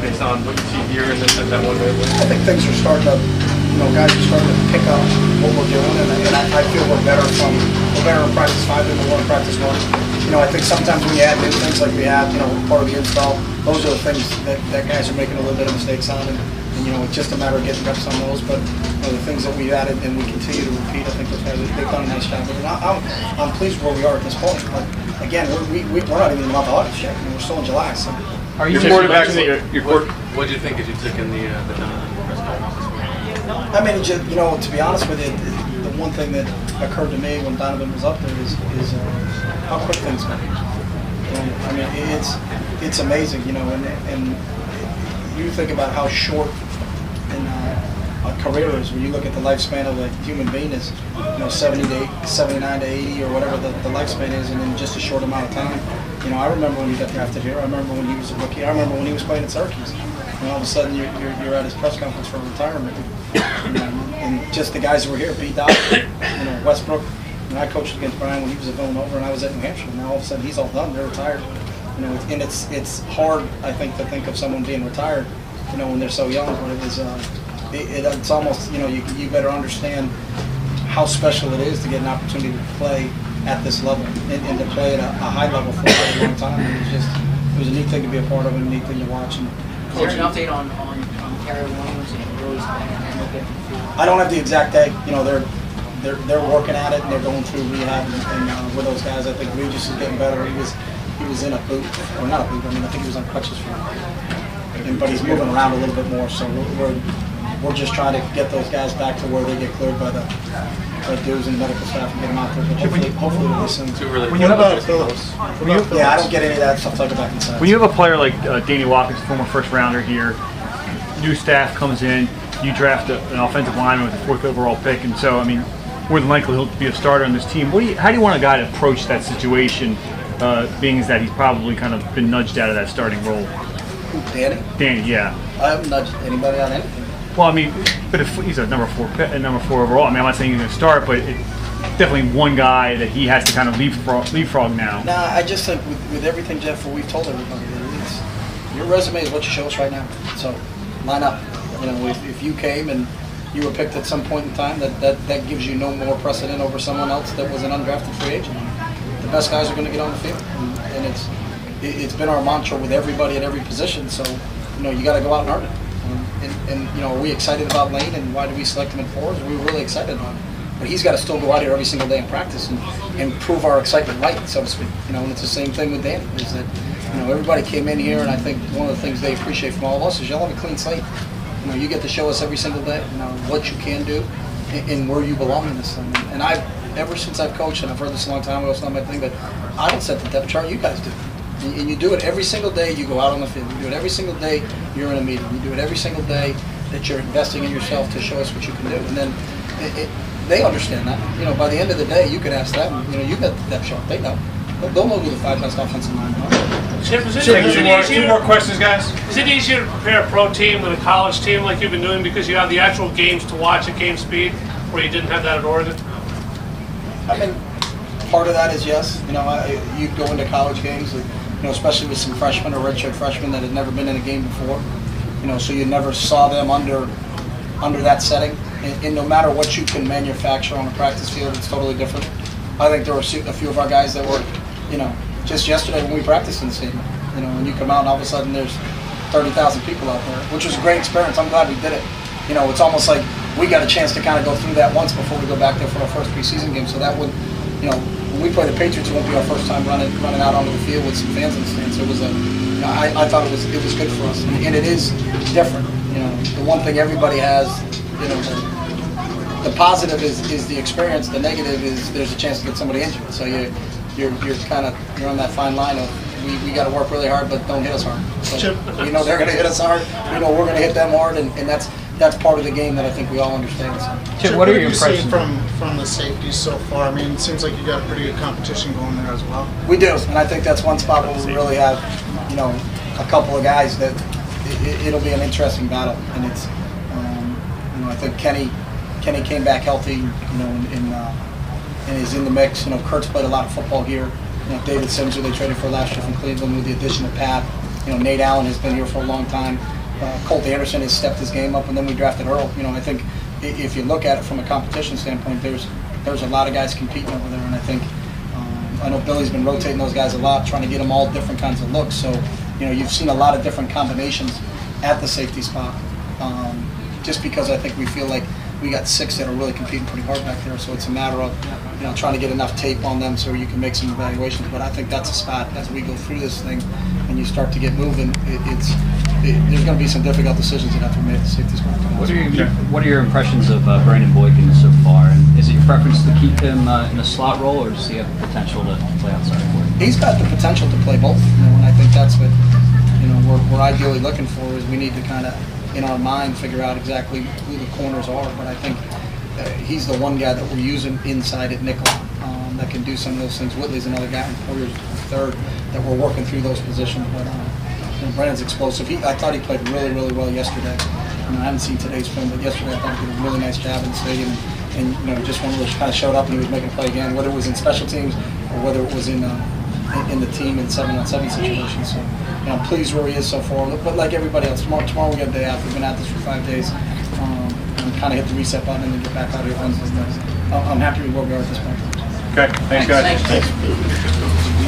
based on what you see here and then that one way? I think things are starting to, guys are starting to pick up what we're doing, and I feel we're better in practice 5 than we were in practice 1. I think sometimes when you add new things like we have, part of the install, those are the things that guys are making a little bit of mistakes on, and it's just a matter of getting reps on those. But the things that we've added and we continue to repeat, I think they've done a nice job. And I'm pleased where we are at this point. But again, we're not even in the month of August yet. We're still in July. So, are you quarterbacks? What did you think as you took in the press conference? I mean, to be honest with you, the one thing that occurred to me when Donovan was up there is how quick things go. I mean, it's amazing, and you think about how short a career is. When you look at the lifespan of a human being is, 79 to 80 or whatever the lifespan is, and in just a short amount of time. I remember when he got drafted here. I remember when he was a rookie. I remember when he was playing at Syracuse. And all of a sudden, you're at his press conference for retirement, and just the guys who were here, Pete Dot, Westbrook. And I coached against Brian when he was at Villanova, and I was at New Hampshire. Now all of a sudden, he's all done. They're retired. And it's hard, I think, to think of someone being retired, when they're so young. But it was, it's almost, you better understand how special it is to get an opportunity to play at this level and to play at a high level for a long time. And it was a neat thing to be a part of and a neat thing to watch. And is there an update on Kelly-2013 and Rose? I don't have the exact day. They're working at it and they're going through rehab and with those guys. I think Regis is getting better. He was in a boot, or not a boot. I think he was on crutches for but he's moving around a little bit more. So we're just trying to get those guys back to where they get cleared by the dudes and medical staff and get them out there. But hopefully we'll listen. When you have Phillips, I don't get any of that stuff like back inside. When you have a player like Danny Watkins, former first rounder here, new staff comes in, you draft an offensive lineman with the 4th overall pick, and so more than likely he'll be a starter on this team. How do you want a guy to approach that situation, being as that he's probably kind of been nudged out of that starting role? Danny? Danny, yeah. I haven't nudged anybody on anything. Well, but if he's a number 4 overall, I'm not saying he's going to start, but it's definitely one guy that he has to kind of leapfrog now. Nah, I just think with everything, Jeff, we've told everybody that your resume is what you show us right now. So line up. If you came and you were picked at some point in time, that gives you no more precedent over someone else that was an undrafted free agent. The best guys are going to get on the field, and it's been our mantra with everybody at every position. So you got to go out and earn it. And are we excited about Lane, and why did we select him at 4? We were really excited about him. But he's got to still go out here every single day and practice and prove our excitement right, so to speak. And it's the same thing with Danny, is that everybody came in here, and I think one of the things they appreciate from all of us is you'll have a clean slate. You get to show us every single day, what you can do and where you belong in this thing. And ever since I've coached, and I've heard this a long time ago, it's not my thing, but I don't set the depth chart, you guys do. And you do it every single day you go out on the field. You do it every single day you're in a meeting. You do it every single day that you're investing in yourself to show us what you can do. And then they understand that. By the end of the day, you could ask them, you got the depth chart. They know. They'll know who the 5 best offensive linemen are. Chip, Two more questions, guys. Is it easier to prepare a pro team than a college team like you've been doing because you have the actual games to watch at game speed where you didn't have that at Oregon? Part of that is yes. You go into college games, especially with some freshmen or redshirt freshmen that had never been in a game before. So you never saw them under that setting. And no matter what you can manufacture on a practice field, it's totally different. I think there were a few of our guys that were, just yesterday when we practiced in the stadium. When you come out and all of a sudden there's 30,000 people out there, which was a great experience. I'm glad we did it. It's almost like we got a chance to kind of go through that once before we go back there for our first preseason game. So that would, when we play the Patriots, it won't be our first time running out onto the field with some fans in the stands. So it was I thought it was good for us, and it is different. The one thing everybody has, the positive is the experience. The negative is there's a chance to get somebody injured. So you're on that fine line of we got to work really hard, but don't hit us hard. So, they're going to hit us hard. We're going to hit them hard, and that's part of the game that I think we all understand. So. Chip, what are your impressions from the safeties so far? It seems like you got pretty good competition going there as well. We do, and I think that's one spot where we really have, a couple of guys that it'll be an interesting battle, and it's, I think Kenny came back healthy, and is in the mix. Kurt's played a lot of football here. David Sims, who they traded for last year from Cleveland, with the addition of Pat. Nate Allen has been here for a long time. Colt Anderson has stepped his game up, and then we drafted Earl. I think if you look at it from a competition standpoint, there's a lot of guys competing over there, and I think I know Billy's been rotating those guys a lot, trying to get them all different kinds of looks. So you've seen a lot of different combinations at the safety spot. Just because I think we feel like we got 6 that are really competing pretty hard back there, so it's a matter of trying to get enough tape on them so you can make some evaluations. But I think that's a spot as we go through this thing and you start to get moving. There's going to be some difficult decisions that have to be made at the safety spot. What are your impressions of Brandon Boykin so far? And is it your preference to keep him in a slot role, or does he have the potential to play outside for you? He's got the potential to play both, and I think that's what we're ideally looking for. Is we need to kind of in our mind figure out exactly who the corners are. But I think he's the one guy that we're using inside at nickel that can do some of those things. Whitley's another guy, and Poyer's third, that we're working through those positions. But Brandon's explosive. I thought he played really, really well yesterday. I haven't seen today's film, but yesterday I thought he did a really nice job in the stadium. And just one of those kind of showed up and he was making a play again, whether it was in special teams or whether it was in the team in 7-on-7 situations. So I'm pleased where he is so far. But like everybody else, tomorrow we got a day off. We've been at this for 5 days. And kind of hit the reset button and then get back out here Wednesday. I'm happy with where we are at this point. Okay, thanks guys. Thanks.